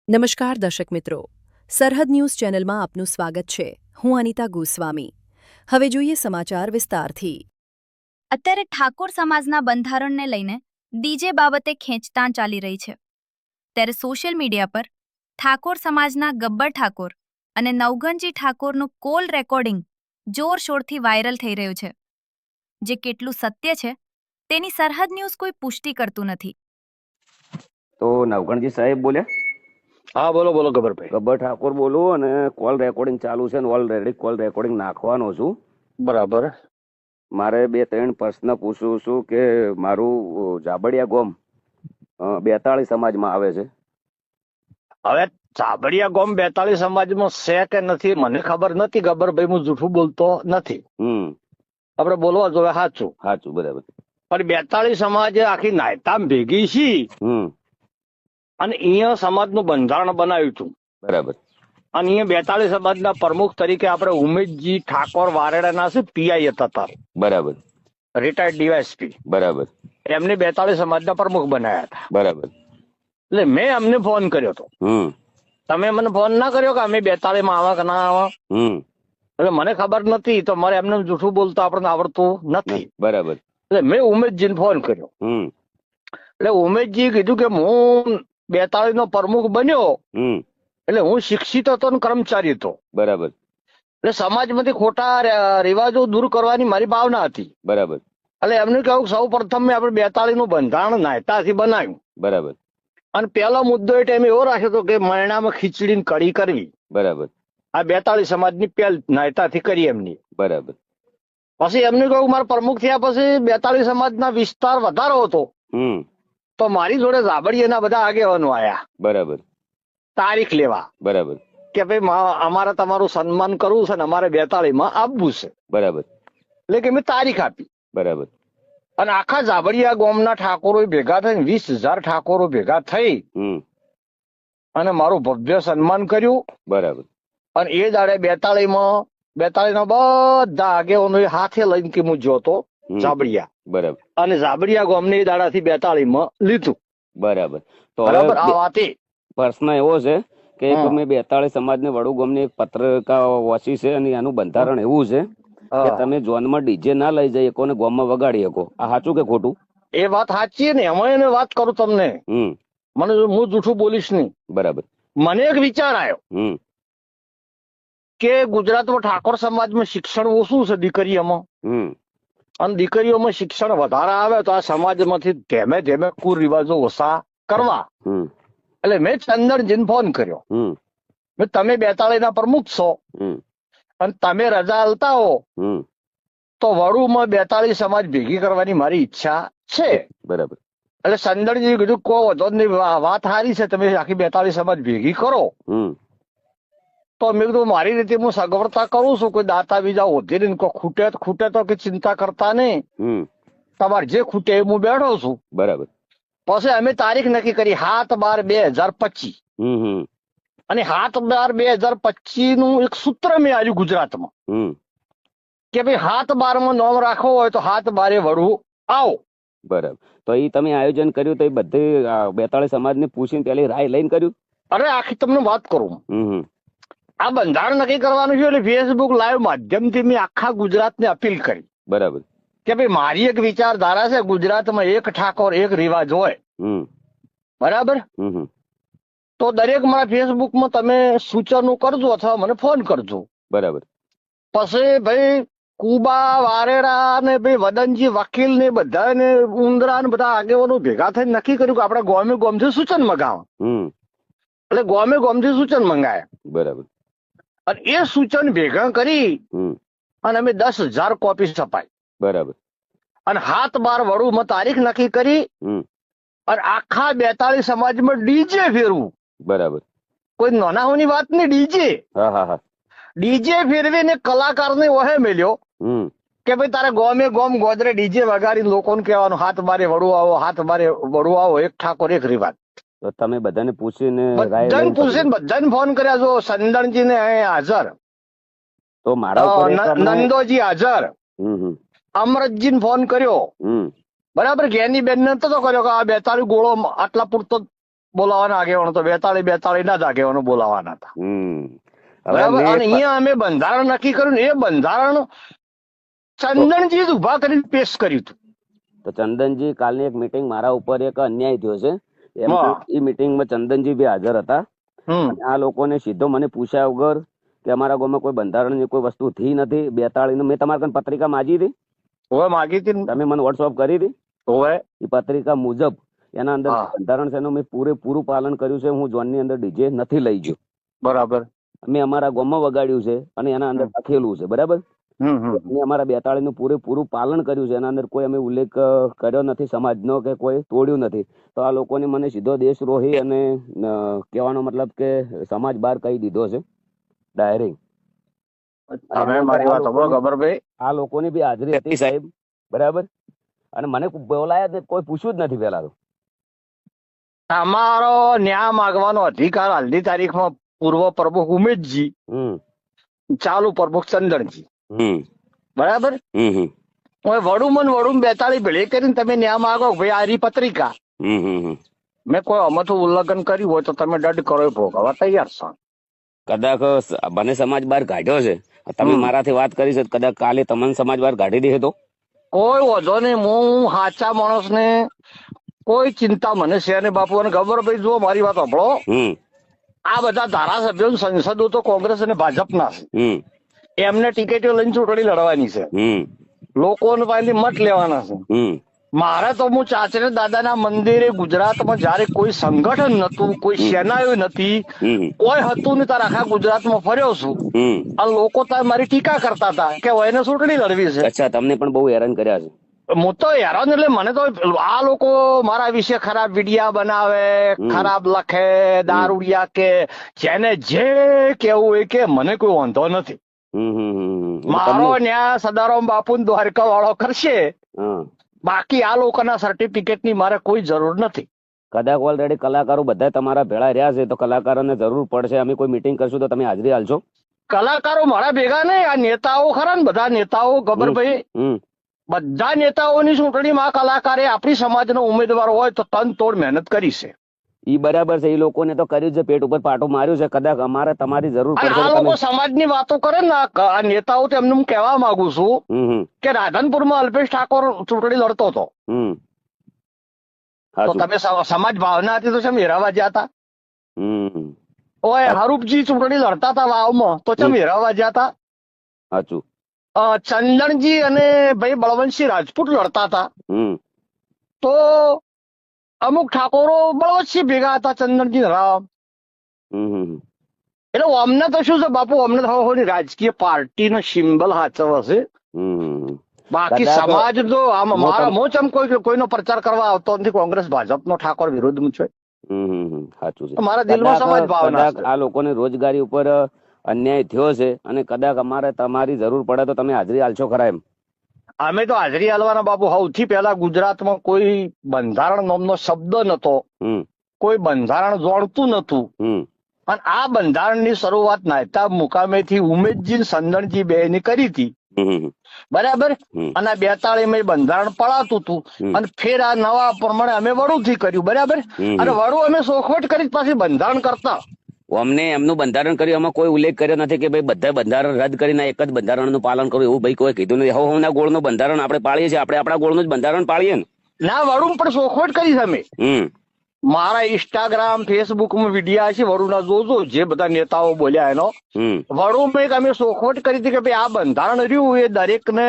નમસ્કાર દર્શક મિત્રો, સરહદ ન્યૂઝ ચેનલમાં આપનું સ્વાગત છે. હું અનિતા ગોસ્વામી. હવે જોઈએ સમાચાર વિસ્તારથી. અત્યારે ઠાકોર સમાજના બંધારણને લઈને ડીજે બાબતે ખેંચતાણ ચાલી રહી છે. ત્યારે સોશિયલ મીડિયા પર ઠાકોર સમાજના ગબ્બર ઠાકોર અને નવઘણજી ઠાકોરનું કોલ રેકોર્ડિંગ જોરશોરથી વાયરલ થઈ રહ્યું છે. જે કેટલું સત્ય છે તેની સરહદ ન્યૂઝ કોઈ પુષ્ટિ કરતું નથી. તો નવગણજી સાહેબ બોલ્યા? હા બોલો બોલો ગબ્બરભાઈ. ગબ્બર ઠાકોર બોલું અને કોલ રેકોર્ડિંગ ચાલુ છે ને ઓલરેડી કોલ રેકોર્ડિંગ નાખવાનો છું. બરાબર. મારે 2-3 પ્રશ્ન પૂછવું છું કે મારું જાબડિયા ગોમ 42 સમાજમાં આવે છે. હવે ચાબડિયા ગોમ 42 સમાજમાં છે કે નથી મને ખબર નથી ગબ્બરભાઈ, હું જૂઠું બોલતો નથી. આપણે બોલવા જોઈએ સાચું. સાચું, બરાબર. પણ 42 સમાજ આખી નાયતામ ભેગી છી અને અહીંયા સમાજનું બંધારણ બનાવ્યું હતું. બરાબર. અને અહીંયા 42 સમાજના પ્રમુખ તરીકે આપણે ઉમેશજી ઠાકોર વારેડાના છે, પીઆઈ હતા, બરાબર, રિટાયર્ડ ડીવાયએસપી. બરાબર. એમને 42 સમાજના પ્રમુખ બનાવ્યા હતા. બરાબર. એટલે મેં અમને ફોન કર્યો હતો. તમે મને ફોન ના કર્યો કે અમે 42 માં આવા કે ના આવા? એટલે મને ખબર નથી, તો મારે એમને જૂઠું બોલતા આપણને આવડતું નથી. બરાબર. એટલે મેં ઉમેશજીને ફોન કર્યો. એટલે ઉમેશજી કીધું કે હું 42 નો પ્રમુખ બન્યો એટલે હું શિક્ષિત હતો ને કર્મચારી હતો. બરાબર. એટલે સમાજમાંથી ખોટા રિવાજો દૂર કરવાની મારી ભાવના હતી. બરાબર. એટલે એમને કહ્યું સૌ પ્રથમ મેં આપણે 42 નું બંધારણ નાયતાથી બનાવ્યું. બરાબર. અને પહેલો મુદ્દો એ ટાઈમે એવો રાખ્યો હતો કે મરણામાં ખીચડી કઢી કરવી. બરાબર. આ 42 સમાજની પહેલ નાયતાથી કરી એમની. બરાબર. પછી એમને કહ્યું મારા પ્રમુખ થયા પછી 42 સમાજના વિસ્તાર વધારો હતો તો મારી જોડે જાબડિયાના બધા આગેવાનો આયા. બરાબર. તારીખ લેવા. બરાબર. કે ભાઈ અમારે તમારું સન્માન કરવું છે ને અમારે 42 માં આપવું છે. બરાબર. એટલે કે મેં તારીખ આપી. બરાબર. અને આખા જાબડિયા ગામના ઠાકોરો ભેગા થઈને 20,000 ઠાકોરો ભેગા થઈ અને મારું ભવ્ય સન્માન કર્યું. બરાબર. અને એ દાડે 42 માં 42 ના બધા આગેવાનો હાથે લઈને કે હું જોતો જાબડિયા. બરાબર. અને જાબડિયા ગામને એ દાડાથી 42 માં લીધું. બરાબર. તો બરાબર. આ વાત પ્રશ્ન એવો છે કે મેં 42 સમાજને વડુ ગામની એક પત્રિકા વાંચી છે અને એનું બંધારણ એવું છે કે તમે જોનમાં ડીજે ના લઈ જઈ શકો ને ગામમાં વગાડી શકો. આ સાચું કે ખોટું? એ વાત સાચી ને એમાં એને વાત કરું તમને. મને હું જૂઠું બોલીશ નહીં. બરાબર. મને એક વિચાર આવ્યો કે ગુજરાતમાં ઠાકોર સમાજમાં શિક્ષણ ઓછું છે દીકરીઓમાં, અને દીકરીઓમાં શિક્ષણ વધારે આવે તો આ સમાજમાંથી ધીમે ધીમે કુરિવાજો ઓછા કરવા. એટલે મેં ચંદનજીને ફોન કર્યો. તમે 42 ના પ્રમુખ છો અને તમે રજા આલતા હો તો વડુમાં 42 સમાજ ભેગી કરવાની મારી ઈચ્છા છે. બરાબર. એટલે ચંદનજી કીધું કો વધો નહીં, વાત સારી છે, તમે આખી 42 સમાજ ભેગી કરો. તો મેં કીધું મારી રીતે હું સગવડતા કરું છું, કોઈ દાતા બીજા હોતી નહીં, કોઈ ખૂટે તો કે ચિંતા કરતા નહીં, તમારે જે ખૂટે એ હું બેઠો છું. બરાબર. પછી અમે તારીખ નક્કી કરી 7/12/2025. અને 7/12/2025 નું એક સૂત્ર મેં આવ્યું ગુજરાતમાં કે ભાઈ 7/12 માં નોમ રાખવો હોય તો 7/12 વડવું આવો. બરાબર. તો એ તમે આયોજન કર્યું તો એ બધે 42 સમાજને પૂછીને પેલી રાય લઈને કર્યું? અરે આખી તમને વાત કરું. આ બંધારણ નક્કી કરવાનું છે એટલે ફેસબુક લાઈવ માધ્યમથી મેં આખા ગુજરાતને અપીલ કરી. બરાબર. કે ભાઈ મારી એક વિચારધારા છે, ગુજરાતમાં એક ઠાકોર એક રિવાજ હોય. બરાબર. તો દરેક મારા ફેસબુકમાં તમે સૂચનો કરજો અથવા મને ફોન કરજો. બરાબર. પછી ભાઈ કુબા વારેડા ને ભાઈ વદનજી વકીલ ને બધા ને ઉંદરા ને બધા આગેવાનો ભેગા થઈને નક્કી કર્યું કે આપણે ગોમે ગોમથી સૂચન મંગાવવા. એટલે ગોમે ગોમથી સૂચન મંગાયા. બરાબર. અને એ સૂચન ભેગા કરી અને અમે 10,000 કોપી છપાઈ. બરાબર. અને 7/12 વડુમાં તારીખ નક્કી કરી અને આખા 42 સમાજમાં ડીજે ફેરવું. બરાબર. કોઈ નાનાઓની વાત નહીં, ડીજે. ડીજે ફેરવીને કલાકારને ઓહે મેલ્યો કે ભાઈ તારે ગોમે ગોમ ગોદરે ડીજે વગાડી લોકોને કહેવાનું 7/12 વડું આવો, 7/12 વડું આવો, એક ઠાકોર એક રિવાજ. તો તમે બધાને પૂછીને બધાને ફોન કર્યા જો સંદણજી ને હાજર, તો મારા નંદોજી હાજર, અમરતજી ફોન કર્યો. બરાબર. જ્ઞાની બેન ને નતો કર્યો કે આ 42 ગોળો આટલા પૂરતો બોલાવાના આગેવાનો તો 42 ના જ આગેવાનો બોલાવાના હતા. હવે બરાબર. મેં અને અહીંયા અમે બંધારણ નક્કી કર્યું ને એ બંધારણ ચંદનજી જ ઉભા કરીને પેશ કર્યું હતું. તો ચંદનજી કાલની એક મીટિંગ મારા ઉપર એક અન્યાય થયો છે એ મીટિંગમાં ચંદનજી બી હાજર હતા. અને આ લોકોને સીધો મને પૂછ્યા વગર કે અમારા ગામમાં કોઈ બંધારણની કોઈ વસ્તુ થઈ નથી. 42 મેં તમારા કાન પત્રિકા માંગી હતી. હવે માગી હતી, તમે મને વોટ્સઅપ કરી હતી. હવે એ પત્રિકા મુજબ એના અંદર બંધારણ છે એનું મેં પૂરેપૂરું પાલન કર્યું છે. હું ઝોનની અંદર ડીજે નથી લઈ ગયો. બરાબર. મેં અમારા ગામમાં વગાડ્યું છે અને એના અંદર લખેલું છે. બરાબર. મેં અમારા 42 નું પૂરેપૂરું પાલન કર્યું છે. એના અંદર કોઈ અમે ઉલ્લેખ કર્યો નથી સમાજનો કે કોઈ તોડ્યું નથી. તો આ લોકોને મને સીધો દેશદ્રોહી અને કહેવાનો મતલબ કે સમાજ બહાર કહી દીધો છે ડાયરેક્ટ. મારી વાત સાંભળો ગબ્બરભાઈ, આ લોકોની બી હાજરી હતી સાહેબ. બરાબર. અને મને બોલાયા જ કોઈ પૂછ્યું જ નથી પેલા તો. તમારો ન્યાય માંગવાનો અધિકાર હાલની તારીખમાં પૂર્વ પ્રમુખ ઉમેશજી, ચાલુ પ્રમુખ ચંદનજી, બરાબર. હવે વડુમ 42 ભેળી કરીને તમે ન્યાય માંગો ભાઈ આ રી પત્રિકા મેં કોઈ અમથું ઉલ્લંઘન કર્યું હોય તો તમે દંડ કરો એ ભોગવવા તૈયાર છો. કદાચ મને સમાજ બહાર કાઢ્યો છે. તમે મારાથી વાત કરી છે કદાચ કાલે તમને સમાજ બહાર કાઢી દે તો કોઈ વાંધો નહીં. હું સાચા માણસ ને કોઈ ચિંતા મને છે ને બાપુ. અને ગબ્બરભાઈ જુઓ મારી વાત સાંભળો, આ બધા ધારાસભ્યો સંસદો તો કોંગ્રેસ અને ભાજપના છે. એમને ટિકિટો લઈને ચૂંટણી લડવાની છે. લોકોને પાસેથી મત લેવાના છે. મારે તો હું ચાચરે દાદાના મંદિરે ગુજરાતમાં જયારે કોઈ સંગઠન નતું, કોઈ સેનાઓ નથી, કોઈ હતું નહીં, તારે આખા ગુજરાતમાં ફર્યો છું. આ લોકો તારે મારી ટીકા કરતા હતા કે એને ચૂંટણી લડવી છે. અચ્છા, તમને પણ બહુ હેરાન કર્યા છે. હું તો હેરાન એટલે મને તો આ લોકો મારા વિશે ખરાબ વિડિયા બનાવે, ખરાબ લખે, દારૂડિયા કે જેને જે કેવું હોય કે મને કોઈ વાંધો નથી. મારો ન્યાય સદારામ બાપુ દ્વારકા વાળો કરશે. બાકી આ લોકોના સર્ટિફિકેટ ની મારે કોઈ જરૂર નથી. કદાચ ઓલરેડી કલાકારો બધા તમારા ભેળા રહ્યા છે તો કલાકારોને જરૂર પડશે. અમે કોઈ મીટિંગ કરશું તો તમે હાજરી હાલશો? કલાકારો મારા ભેગા નહીં, આ નેતાઓ ખરા ને બધા નેતાઓ ગબ્બરભાઈ, બધા નેતાઓની ચૂંટણીમાં કલાકારે આપણી સમાજનો ઉમેદવાર હોય તો તન તોડ મહેનત કરી છે. ઈ બરાબર છે. એ લોકોને તો કર્યું છે, પેટ ઉપર પાટું માર્યું છે. કદાચ અમારે તમારી જરૂર પડશે. આ લોકો સમાજની વાતો કરે ને આ નેતાઓ, તો એમને હું કહેવા માંગુ છું કે રાધનપુરમાં અલ્પેશ ઠાકોર ચૂંટણી લડતો હતો તો તમે સમાજ ભાવના હતી તો કેમ હેરાવા ગયા હતા? ઓય હરૂપજી ચૂંટણી લડતા હતા વાવમાં તો કેમ હેરાવા ગયા હતા? સાચું. ચંદનજી અને ભાઈ બળવંતસિંહ રાજપૂત લડતા હતા તો અમુક ઠાકોરો બળવંતસિંહ ભેગા હતા, ચંદનજી રામ. એટલે અમને તો શું છે બાપુ, અમને તો રાજકીય પાર્ટીનો સિમ્બલ સાચવ હશે. બાકી સમાજ તો મારા મોચમ કોઈનો પ્રચાર કરવા આવતો નથી. કોંગ્રેસ ભાજપનો ઠાકોર વિરોધમાં છે. સાચું છે. મારા દિલમાં સમાજ ભાવના છે. આ લોકોને રોજગારી ઉપર અન્યાય થયો છે અને કદાચ અમારે તમારી જરૂર પડે તો તમે હાજરી હાલશો ખરા? એમ અમે તો હાજરી હાલવાના બાપુ. સૌથી પહેલા ગુજરાતમાં કોઈ બંધારણ નામનો શબ્દ નતો, કોઈ બંધારણ જોડતું નતું. અને આ બંધારણની શરૂઆત નાયતા મુકામેથી ઉમેશજી ચંદનજી બે ની કરી હતી. બરાબર. અને 42 બંધારણ પડાતું હતું અને ફેર આ નવા પ્રમાણે અમે વડુથી કર્યું. બરાબર. અને વડુ અમે સોખવટ કરી પાછી બંધારણ કરતા. અમને એમનું બંધારણ કર્યું, એમાં કોઈ ઉલ્લેખ કર્યો નથી કે ભાઈ બધા બંધારણ રદ કરીને એક જ બંધારણનું પાલન કરવું. એવું ભાઈ કોઈ કીધું નથી. હવના ગોળનું બંધારણ આપણે પાળીએ છીએ, આપણે આપણા ગોળનું જ બંધારણ પાળીએ ને. ના, વડુ પણ સોખવટ કરી અમે. મારા ઇન્સ્ટાગ્રામ ફેસબુકમાં વિડીયા છે વડુના, જોજો જે બધા નેતાઓ બોલ્યા એનો. વડુમાં એક અમે સોખવટ કરી હતી કે ભાઈ આ બંધારણ રહ્યું એ દરેક ને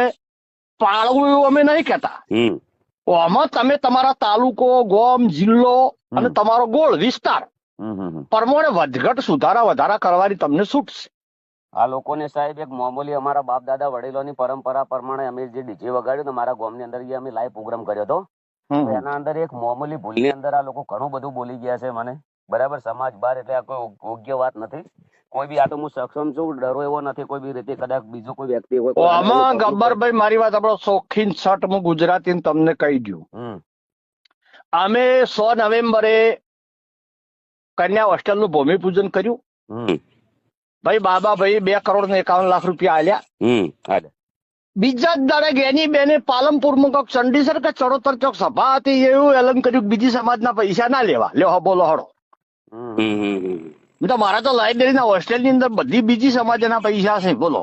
પાળવું એવું અમે નહીં કહેતા. આમાં તમે તમારા તાલુકો, ગામ, જિલ્લો અને તમારો ગોળ વિસ્તાર પ્રમાણે વધઘટ સુધારા વધારા કરવાની તમને છૂટ છે. આ લોકોને સાહેબ એક મામૂલી અમારા બાપ દાદા વડીલોની પરંપરા પ્રમાણે અમે જે ડીજે વગાડ્યું ને મારા ગામની અંદર અમે લાઈવ પ્રોગ્રામ કર્યો હતો. એના અંદર એક મામૂલી ભૂલની અંદર આ લોકો ઘણું બધું બોલી ગયા છે મને. બરાબર. સમાજ બહાર એટલે આ કોઈ યોગ્ય વાત નથી. કોઈ બી આ તો હું સક્ષમ છું, ડરો એવો નથી કોઈ બી રીતે. કદાચ બીજો કોઈ વ્યક્તિ હોય આમાં ગબ્બરભાઈ મારી વાત આપણો શોખીન છઠ હું ગુજરાતી તમને કહી દઉં. અમે 100 નવેમ્બરે કન્યા હોસ્ટેલ નું ભૂમિપૂજન કર્યું. ભાઈ બાબાભાઈ 2,51,00,000 રૂપિયા આલ્યા. બીજા જ દાડે ગેની બેને પાલનપુરમાં કોક ચંડીસર કે ચડોતર ચોક સભા હતી એવું એલન કર્યું બીજી સમાજના પૈસા ના લેવા. લ્યો બોલો હડો. તો મારા તો લાઇબ્રેરીના હોસ્ટેલની અંદર બધી બીજી સમાજના પૈસા છે. બોલો.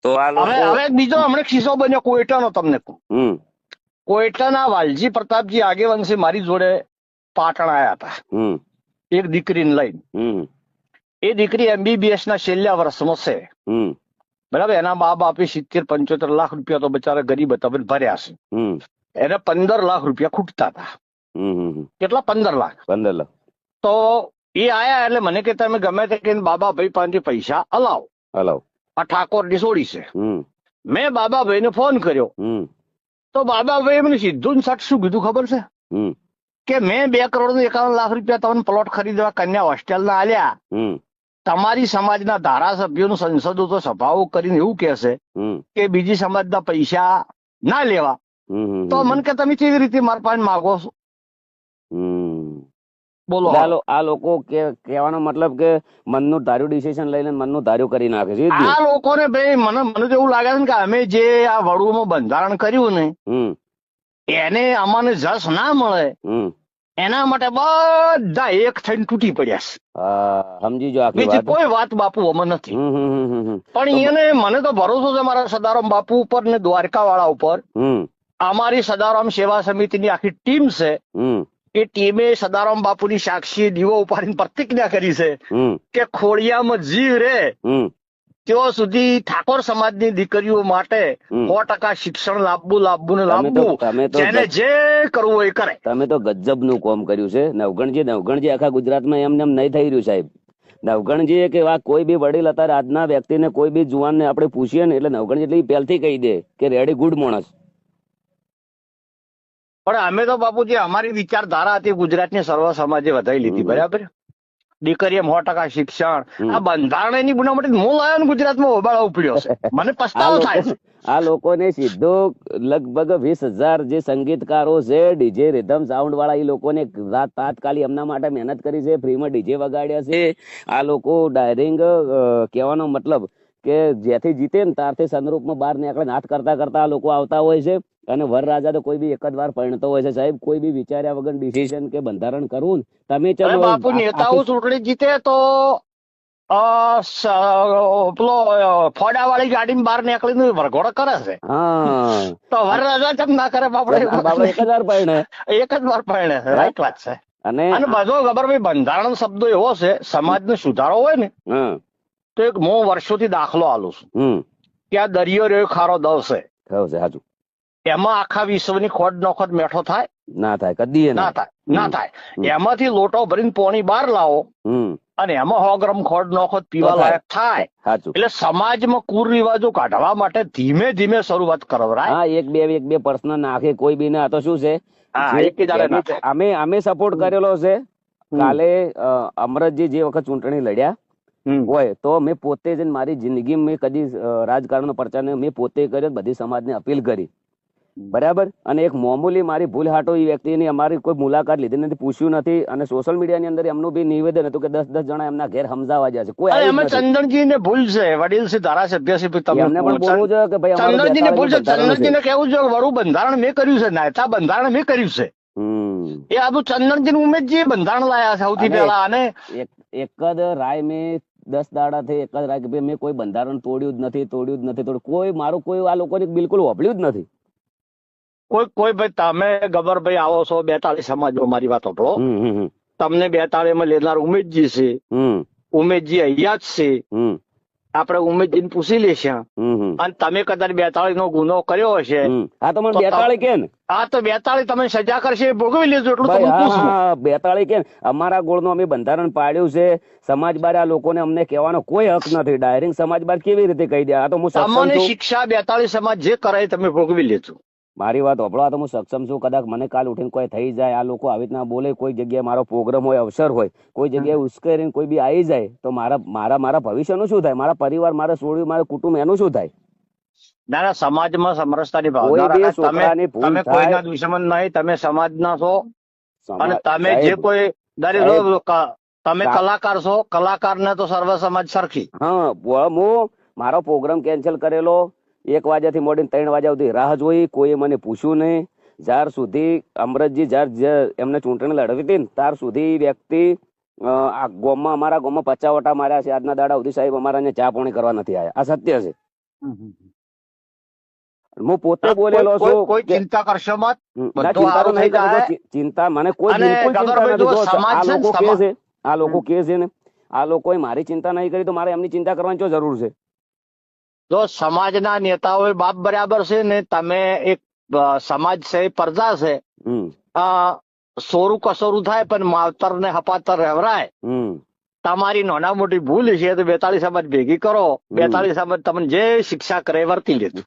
તો આ હવે એક બીજો હમણાં કિસ્સો બન્યો કોઈટાનો, તમને કહું. કોઈટાના વાલજી પ્રતાપજી આગેવંશી મારી જોડે પાટણ આયા હતા એક દીકરીને લઈને. એ દીકરી MBBS ના છેલ્લા વર્ષમાં છે. બરાબર. એના મા બાપે 70-75 લાખ રૂપિયા તો બચારા ગરીબ હતા ભર્યા છે. એને 15 લાખ રૂપિયા ખૂટતા હતા. કેટલા? 15 લાખ. 15 લાખ. તો એ આયા એટલે મને કે તમે ગમે તે કહીને બાબાભાઈ પાસેથી પૈસા હલાવો. આ ઠાકોરની સોડી છે. મેં બાબાભાઈને ફોન કર્યો તો બાબાભાઈ મને સીધું સટ શું કીધું ખબર છે? કે મેં 2,51 લાખ રૂપિયા તમને પ્લોટ ખરીદવા કન્યા હોસ્ટેલના આલ્યા. તમારી સમાજના ધારાસભ્યોનું સંસદો તો સભાઓ કરીને એવું કહેશે કે બીજી સમાજના પૈસા ના લેવા. તો મને કે તમે કેવી રીતે મારા પાસે માગો છો? બોલો. આ લોકો કહેવાનો મતલબ કે મનનું ધાર્યું ડિસિઝન લઈને મનનું ધાર્યું કરી નાખે છે. આ લોકોને ભાઈ મને તો એવું લાગે છે કે અમે જે આ વડુમાં બંધારણ કર્યું ને એને અમને જસ ના મળે એના માટે બધા એક થઈને તૂટી પડ્યા છે. સમજી જો બીજી કોઈ વાત બાપુ અમે નથી. પણ એને મને તો ભરોસો છે મારા સદારામ બાપુ ઉપર ને દ્વારકા વાળા ઉપર. અમારી સદારામ સેવા સમિતિની આખી ટીમ છે. એ ટીમે સદારામ બાપુની સાક્ષી દીવો ઉપાડીને પ્રતિજ્ઞા કરી છે કે ખોડિયામાં જીવ રે ત્યાં સુધી ઠાકોર સમાજની દીકરીઓ માટે 100% શિક્ષણ લાવવું. જેને જે કરવું હોય કરે. તમે તો ગજબનું કામ કર્યું છે નવગણજી. આખા ગુજરાતમાં એમને એમ નહીં થઈ રહ્યું સાહેબ. નવગણજી કે કોઈ બી વડીલ અત્યારે આજના વ્યક્તિને કોઈ બી જુવાનને આપણે પૂછીએ ને એટલે નવગણજી એટલે પહેલથી કહી દે કે રેડી ગુડ માણસ. પણ અમે તો બાપુજી અમારી વિચારધારા હતી ગુજરાતની સર્વ સમાજે વધારી લીધી. બરાબર. દીકરીએ 100% શિક્ષણ. આ બંધારણની બનાવટ હું લાવ્યો ને ગુજરાતમાં હોબાળો ઉપડ્યો છે. મને પસ્તાવો થાય છે. આ લોકોને સીધો લગભગ 20,000 જે સંગીતકારો છે ડીજે રિધમ સાઉન્ડ વાળા એ લોકોને તાત્કાલિક એમના માટે મહેનત કરી છે. ફ્રીમાં ડીજે વગાડ્યા છે. આ લોકો ડાયરિંગ કહેવાનો મતલબ કે જેથી જીતે ને ત્યારથી સંદરૂપમાં બહાર નીકળે હાથ કરતા કરતા આ લોકો આવતા હોય છે. અને વરરાજા તો કોઈ બી એક જ વાર પરણતો હોય છે સાહેબ. કોઈ બી વિચાર્યા વગર ડિસિઝન કે બંધારણ કરવું તમે ચલો બાપુ નેતાઓ ચૂંટણી જીતે તો પેલો ફોડા વાળી ગાડી બહાર નીકળીને વરઘોડો કરે છે. તો વરરાજા કેમ ના કરે? બાપડે એક જ વાર પરણે. એક જ વાર પરણે. રાઈટ વાત છે. અને બધો ખબર ભાઈ બંધારણ શબ્દો એવો છે સમાજનો સુધારો હોય ને તો એક હું વર્ષોથી દાખલો આલું છું કે આ દરિયો રહ્યો ખારો દવ છે. સાચું. એમાં આખા વિશ્વની ખોટ નોખોટ મેઠો થાય? ના થાય. કદી ના થાય. એમાંથી લોટો ભરીને પોણી બહાર લાવો અને એમાં 100 ગ્રામ ખોટ નોખોટ પીવા લાયક થાય. એટલે સમાજમાં કુરિવાજો કાઢવા માટે ધીમે ધીમે શરૂઆત કરવરાય. એક બે પર્સનલ નાખે કોઈ બી ના. તો શું છે અમે સપોર્ટ કરેલો છે. કાલે અમરતજી જે વખત ચૂંટણી લડ્યા હોય તો મેં પોતે જ મારી જિંદગી મેં કદી રાજકારણ નો પ્રચાર મેં પોતે કર્યો. બધી સમાજને અપીલ કરી. બરાબર. અને એક મામૂલી મારી ભૂલ હાટો એ વ્યક્તિની અમારી કોઈ મુલાકાત લીધી નથી, પૂછ્યું નથી. અને સોશિયલ મીડિયા ની અંદર એમનું બી નિવેદન હતું કે 10 જણા એમના ઘેર સમજાવવા જાય છે. કોઈ ચંદનજી ને ભૂલ છે, વડીલ છે, ધારાસભ્ય છે, એમને પણ બોલવું જોઈએ કે ભાઈ ચંદનજી ને ભૂલ છે. ચંદનજી ને કેવું છે વડું બંધારણ મેં કર્યું છે, નાયતા બંધારણ મેં કર્યું છે. એ આ ચંદનજી ઉમેદજી બંધારણ લાયા સૌથી પહેલા. અને એક જ રાય મેં 10 દાડાથી એક જ રાય કે મેં કોઈ બંધારણ તોડ્યું જ નથી. કોઈ મારું કોઈ આ લોકોને બિલકુલ હોભળ્યું જ નથી. કોઈ ભાઈ તમે ગબરભાઈ આવો છો 42 સમાજમાં, મારી વાત સાંભળો. તમને 42 માં લેનાર ઉમેદજી છે. ઉમેદજી અહીંયા જ છે. આપણે ઉમેદજીને પૂછી લેશે. અને તમે કદાચ 42 નો ગુનો કર્યો હશે આ તો મને 42 કે ને તો 42 તમે સજા કરશે ભોગવી લેજો. એટલું 42 કે અમારા ગોળનું અમે બંધારણ પાડ્યું છે. સમાજ બાર આ લોકોને અમને કહેવાનો કોઈ હક નથી. ડાયરેક્ટ સમાજ બાર કેવી રીતે કહી દે? આ તો હું તમને શિક્ષા 42 સમાજ જે કરાય તમે ભોગવી લેજો. મારી વાત સાંભળો. આ તો હું સક્ષમ છું. કદાચ મને કાલ ઉઠીને કોઈ થઈ જાય, આ લોકો આવી રીતના બોલે, કોઈ જગ્યાએ મારો પ્રોગ્રામ હોય, અવસર હોય, કોઈ જગ્યાએ ઉશ્કેરીને કોઈ બી આવી જાય તો મારા ભવિષ્યનું શું થાય? મારા પરિવાર, મારા છોડ્યું, મારું કુટુંબ એનું શું થાય? ના, સમાજમાં સમરસતાની ભાવના. તમે કોઈના દુશ્મન નહીં, તમે સમાજના છો. અને તમે જે કોઈ તમે કલાકાર છો, કલાકારને તો સર્વ સમાજ સરખી. હું મારો પ્રોગ્રામ કેન્સલ કરેલો. 1 વાગ્યાથી મોડીને 3 વાગ્યા સુધી રાહ જોઈ. કોઈએ મને પૂછ્યું નહીં. જ્યાર સુધી અમરતજી એમને ચૂંટણી લડવી હતી ને ત્યાર સુધી વ્યક્તિ આ ગામમાં અમારા ગામમાં 50 વટા માર્યા છે આજના દાડા સુધી સાહેબ અમારા અહીંયા ચા પાણી કરવા નથી આવ્યા. આ સત્ય છે. હું પોતે બોલેલો છું. કોઈ ચિંતા કરશો મત. ના, ચિંતા તો નહીં કરતો. ચિંતા મને કોઈ બિલકુલ ચિંતા નથી. આ લોકો કે છે ને, આ લોકોએ મારી ચિંતા નહીં કરી તો મારે એમની ચિંતા કરવાની શું જરૂર છે? જો સમાજના નેતાઓ બાપ બરાબર છે ને, તમે એક સમાજ છે પ્રજા છે, સોરું કસોરું થાય પણ માવતર ને હપાતર રહેવરાય. તમારી નાના મોટી ભૂલ છે તો 42 સમાજ ભેગી કરો, 42 સમાજ તમને જે શિક્ષા કરે વર્તી લેજો.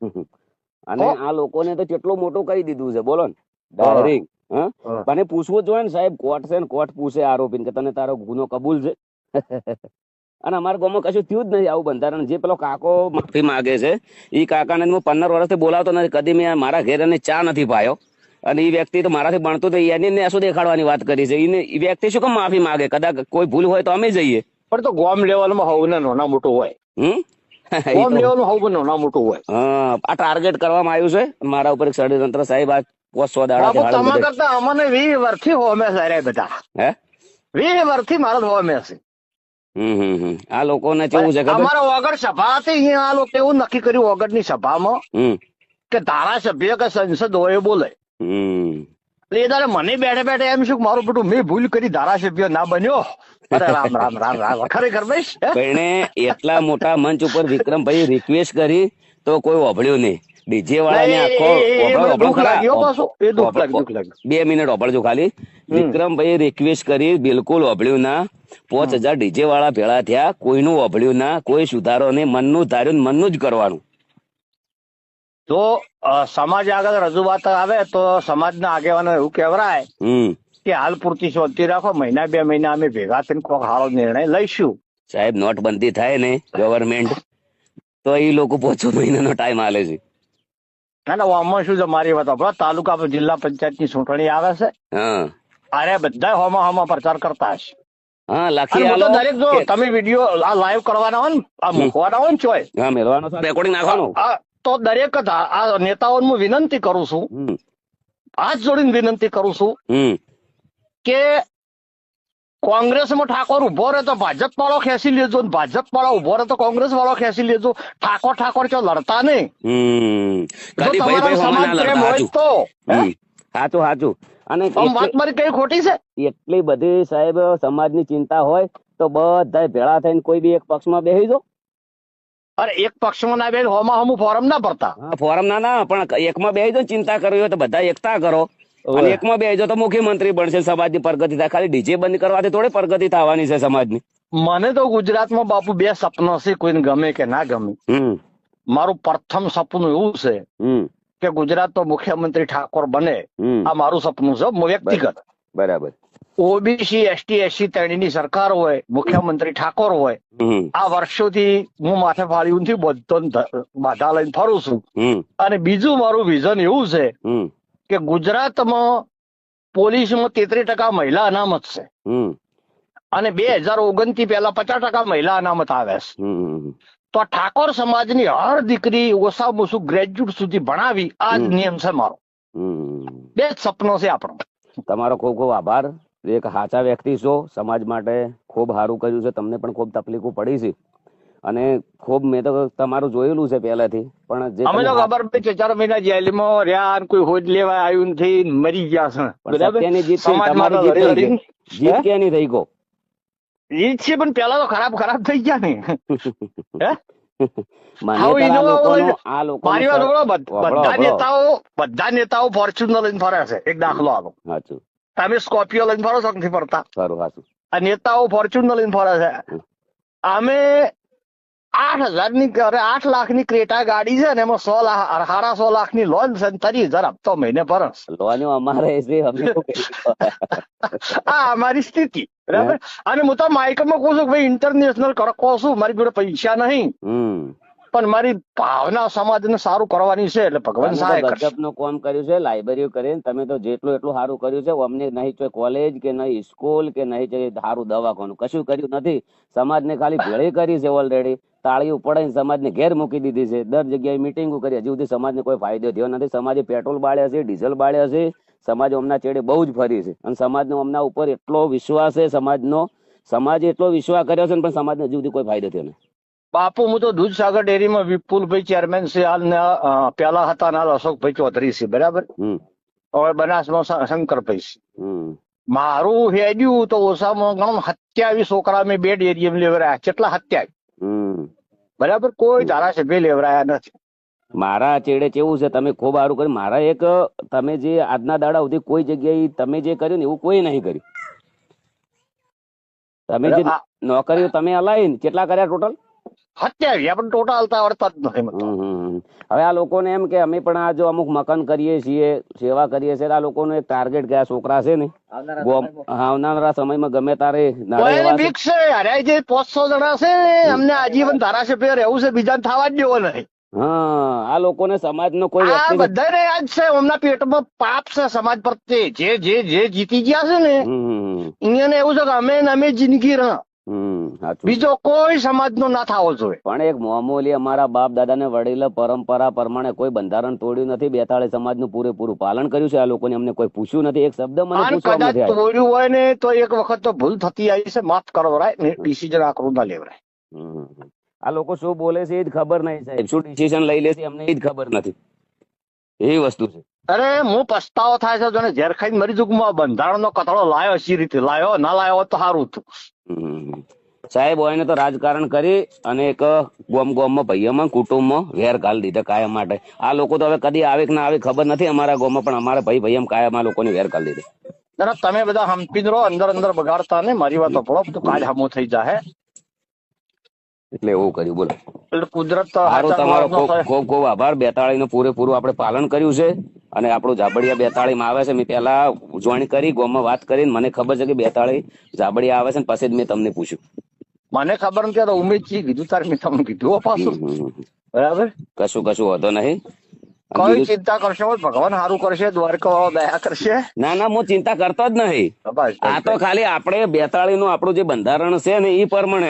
અને આ લોકોને તો કેટલું મોટું કહી દીધું છે બોલો ને, ડાયરેક્ટ. મને પૂછવું જોઈએ ને સાહેબ, કોર્ટ છે ને કોર્ટ પૂછે આરોપીને કે તને તારો ગુનો કબૂલ છે. અને અમારા ગામમાં કશું થયું જ નહીં આવું બંધારણ. જે પેલો કાકો માફી માંગે છે એ કાકાને હું 15 વર્ષથી બોલાવતો નથી, કદી મેં મારા ઘેર એને ચા નથી પાયો. અને એ વ્યક્તિ તો મારાથી ભણતું તો એને શું દેખાડવાની વાત કરી છે? એ વ્યક્તિ શું કેમ માફી માંગે? કદાચ કોઈ ભૂલ હોય તો અમે જઈએ. પણ તો ગામ લેવલમાં હોવું ને નાના મોટું હોય. ગામ લેવલમાં હોવું નાના મોટું હોય. આ ટાર્ગેટ કરવામાં આવ્યું છે મારા ઉપર ષડયંત્ર સાહેબ. આ 100 દાડા તમારા કરતા અમને 20 વર્ષથી હોમે છે બધા. હે 20 વર્ષથી મારા હોમે છે. આ લોકોને કેવું છે? અમારા વગર સભા હતી અહીંયા, આ લોકો એવું નક્કી કર્યું વગરની સભામાં કે ધારાસભ્ય કે સંસદ હોય બોલે. એટલે એ તારે મને બેઠે બેઠે એમ શું મારું બેટું મેં ભૂલ કરી, ધારાસભ્ય ના બન્યો. અરે રામ રામ રામ રામ. ખરેખર ભાઈ એટલા મોટા મંચ ઉપર વિક્રમભાઈ રિક્વેસ્ટ કરી તો કોઈ ઓભળ્યું નહીં. ડીજે વાળાને આખો 2 મિનિટ ઓભળજો ખાલી. વિક્રમભાઈ રિક્વેસ્ટ કરી, બિલકુલ ઓભળ્યું ના. 5000 ડીજે વાળા ભેળા થયા, કોઈનું ઓભળ્યું ના, કોઈ સુધારો નહીં. મનનું ધાર્યું, મનનું જ કરવાનું. તો સમાજ આગળ રજૂઆત આવે તો સમાજના આગેવાનો એવું કહેવાય કે હાલ પૂરતી શાંતિ રાખો, મહિના 2 મહિના અમે ભેગા થઈને કોઈ સારો નિર્ણય લઈશું. સાહેબ નોટબંધી થાય ને ગવર્મેન્ટ તો એ લોકો 5 મહિનાનો ટાઈમ આલે છે. ના આમાં શું છે મારી વાત આપણો તાલુકા જિલ્લા પંચાયતની ચૂંટણી આવે છે. અરે બધા હોમાં પ્રચાર કરતા હશે. દરેક જો તમે વિડીયો આ લાઈવ કરવાના હોય ને, આ મૂકવાના હોય ને ચોય મેળવાનો રેકોર્ડિંગ નાખવાનું, તો દરેક આ નેતાઓને હું વિનંતી કરું છું, હાથ જોડીને વિનંતી કરું છું કે કોંગ્રેસમાં ઠાકોર ઉભો રહે તો ભાજપ વાળો ખેંચી લેજો, ભાજપ વાળો ઉભો રહે તો કોંગ્રેસ વાળો ખેંચી લેજો. ઠાકોર ચો લડતા નહીં. સમાજ પ્રેમ હોય તો સાચું. અને વાત મારી કઈ ખોટી છે? એટલી બધી સાહેબ સમાજની ચિંતા હોય તો બધા ભેળા થઈને કોઈ બી એક પક્ષમાં બેસી દો. અરે એક પક્ષમાં ના બે હોમાં ફોરમ ના ભરતા. ફોરમ ના પણ એકમાં બેસી દો. ચિંતા કરવી હોય તો બધા એકતા કરો. અને એકમાં બેસી દો તો મુખ્યમંત્રી બનશે, સમાજની પ્રગતિ થાય. ખાલી ડીજે બંધ કરવાથી થોડી પ્રગતિ થવાની છે સમાજની. મને તો ગુજરાતમાં બાપુ 2 સપના છે, કોઈને ગમે કે ના ગમે. મારું પ્રથમ સપનું એવું છે કે ગુજરાત તો મુખ્યમંત્રી ઠાકોર બને. આ મારું સપનું છે વ્યક્તિગત. બરાબર. ઓબીસી એસટી એસસી ત્રણેયની સરકાર હોય, મુખ્યમંત્રી ઠાકોર હોય. આ વર્ષોથી હું માથે ફાળ્યું નથી, બધો બાધા લઈને ફરું છું. અને બીજું મારું વિઝન એવું છે કે ગુજરાતમાં પોલીસમાં 33% મહિલા અનામત છે અને 2029 પહેલા 50% મહિલા અનામત આવે છે. તો ઠાકોર સમાજની હર દીકરી ઓછામાં ઓછું ગ્રેજ્યુએટ સુધી ભણાવી આ જ નિયમ છે મારો. 2 જ સપનો છે આપણો. તમારો ખૂબ ખૂબ આભાર. એક સાચા વ્યક્તિ છો, સમાજ માટે ખૂબ સારું કર્યું છે. તમને પણ ખૂબ તકલીફો પડી છે અને ખૂબ મેં તો તમારું જોયેલું છે પહેલાથી. પણ જે અમે તો ખબર પડી 4 મહિના જેલમાં રહ્યા, કોઈ હોજ લેવા આવ્યું નથી, મરી ગયા છે. સત્યની જીત છે, તમારી જીત ક્યાંની થઈ ગયો? જીત છે પણ પેલા તો ખરાબ થઈ ગયા ને. બધા નેતાઓ ફોર્ચ્યુનર લઈને ફરે છે. એક દાખલો આપો, તમે સ્કોર્પિયો લઈને ફરો છો નથી ફરતા? આ નેતાઓ ફોર્ચ્યુનર લઈને ફરે છે. અમે 8 લાખની ક્રેટા ગાડી છે ને એમાં 6.5 લાખની લોન છે, 30,000 હપ્તો મહિને ભરસ. લોન અમારે આ અમારી સ્થિતિ. બરાબર. અને હું તો માઇકમાં કહું છું ભાઈ ઇન્ટરનેશનલ કહું છું, મારી જોડે પૈસા નહીં પણ મારી ભાવના સમાજને સારું કરવાની છે. એટલે ભગવાન સહાય કરશે. ગજબનું કામ કર્યું છે, લાઇબ્રેરી કરીને તમે તો જેટલું એટલું સારું કર્યું છે. અમને નહીં કોલેજ કે નહીં સ્કૂલ કે નહીં સારું દવાખાનું કશું કર્યું નથી. સમાજને ખાલી ભેળી કરી છે ઓલરેડી. તાળીઓ પડાઈને સમાજને ઘેર મૂકી દીધી છે. દર જગ્યાએ મિટિંગો કરી, હજી સુધી સમાજને કોઈ ફાયદો થયો નથી. સમાજે પેટ્રોલ બાળ્યા છે, ડીઝલ બાળ્યા છે. સમાજ અમના ચેડે બહુ જ ફરી છે અને સમાજનો અમના ઉપર એટલો વિશ્વાસ છે સમાજનો સમાજે એટલો વિશ્વાસ કર્યો છે ને પણ સમાજને હજુ સુધી કોઈ ફાયદો થયો નહીં. બાપુ હું તો દૂધસાગર ડેરીમાં વિપુલભાઈ ચેરમેન છે, હાલ ને પેલા હતા હાલ અશોકભાઈ ચૌધરી છે, બરાબર. હવે બનાસમાં શંકરભાઈ છે. મારું હેડ્યું તો ઓછામાં ગણો 27 છોકરા મેં 2 ડેરીએ લેવરાયા. કેટલા 27? બરાબર. કોઈ ધારાસભ્ય લેવરાયા નથી. મારા ચેડે કેવું છે, તમે ખૂબ સારું કર્યું. મારા એક તમે જે આજના દાડા સુધી કોઈ જગ્યાએ તમે જે કર્યું ને એવું કોઈ નહીં કર્યું. તમે જે નોકરીઓ તમે હલાવી કેટલા કર્યા ટોટલ? 27. આપણે ટોટલ હાલતા આવડતા જ નથી. હવે આ લોકોને એમ કે અમે પણ આ જો અમુક મકાન કરીએ છીએ, સેવા કરીએ છીએ, આ લોકોનું એક ટાર્ગેટ કે આ છોકરા છે ને આવનારા સમયમાં ગમે તારે બીક છે. અરે જે 500 જણા છે અમને આજીવન ધારાસભ્ય રહેવું છે, બીજાને થવા જ દેવો નહીં. હા, આ લોકોને સમાજનો કોઈ બધાને યાદ છે, એમના પેટમાં પાપ છે સમાજ પ્રત્યે. જે જીતી ગયા છે ને એને એવું છે કે અમે જિંદગી રહ, બીજો કોઈ સમાજનો ના થવો જોઈએ. પણ એક મામૂલી અમારા બાપ દાદાને વડીલો પરંપરા પ્રમાણે કોઈ બંધારણ તોડ્યું નથી, 42 સમાજનું પૂરેપૂરું પાલન કર્યું છે. આ લોકોને અમને કોઈ પૂછ્યું નથી, એક શબ્દ મને કદાચ તોડ્યું હોય ને તો એક વખત તો ભૂલ થતી આવી છે, માફ કરવરાય ને ડિસિઝન આકરું ના લેવરાય. આ લોકો શું બોલે છે એ જ ખબર નહીં સાહેબ, શું ડિસિઝન લઈ લે છે અમને એ જ ખબર નથી. એવી વસ્તુ છે. અરે હું પસ્તાવો થાય છે, જોને ઝેર ખાઈને મરી જુ. બંધારણનો કથળો લાયો સી રીતે લાયો, ના લાયો તો સારું હતું. સાહેબ હોય ને તો રાજકારણ કરી અને એક ગામમાં ભાઈઓમાં કુટુંબમાં વેર ઘાલી દીધા કાયમ માટે. આ લોકો તો હવે કદી આવે કે ના આવે ખબર નથી અમારા ગામમાં, પણ અમારા ભાઈ કાયમ આ લોકોની વેર ઘાલી દીધી. તમે બધા હંપી રહો, અંદર બગાડતા ને. મારી વાત પડો તો કાલ હમો થઈ જાય. એટલે એવું કર્યું બોલો. કુદરત તમારો ખૂબ ખૂબ આભાર. 42 નું પૂરેપૂરું આપણે પાલન કર્યું છે અને આપણું ઝાબડિયા 42 માં આવે છે. મેં પેલા જોઈન કરી ગામમાં વાત કરીને મને ખબર છે કે 42 ઝાબડિયા આવે છે, પછી જ મેં તમને પૂછ્યું. મને ખબર નથી તો ઉમેદજી કીધું તારે મેં તમને કીધું પાછું. બરાબર. કશું વાંધો નહીં. કોઈ ચિંતા કરશો, ભગવાન સારું કરશે, દ્વારકા દયા કરશે. ના હું ચિંતા કરતો જ નહીં. આ તો ખાલી આપણે 42 નું આપણું જે બંધારણ છે ને એ પ્રમાણે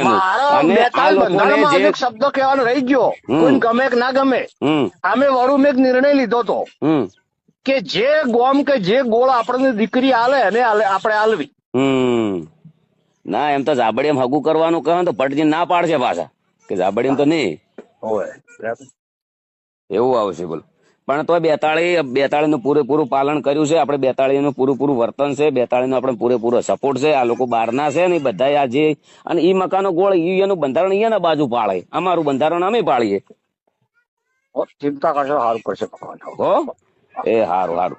શબ્દ કહેવાનો રહી ગયો. કોઈ ગમે કે ના ગમે, અમે વડું મેં એક નિર્ણય લીધો હતો કે જે ગોમ કે જે ગોળ આપણને દીકરી આલે એને આપણે આલવી. ના એમ તો ઝાબડીમાં હગું કરવાનું કહે તો પટજી ના પાડશે પાછા કે ઝાબડીમાં તો નહીં એવું આવશે બોલ. પણ તો 42 નું પૂરેપૂરું પાલન કર્યું છે આપણે. 42 નું પૂરેપૂરું વર્તન છે, 42 નો આપણે પૂરેપૂરો સપોર્ટ છે. આ લોકો બહારના છે ને બધા આ જે અને ઈ મકાનો ગોળ એનું બંધારણ અહીંયા બાજુ પાળે, અમારું બંધારણ અમે પાળીએ. ચિંતા કરશો, સારું કરશે ભગવાન. હો એ સારું.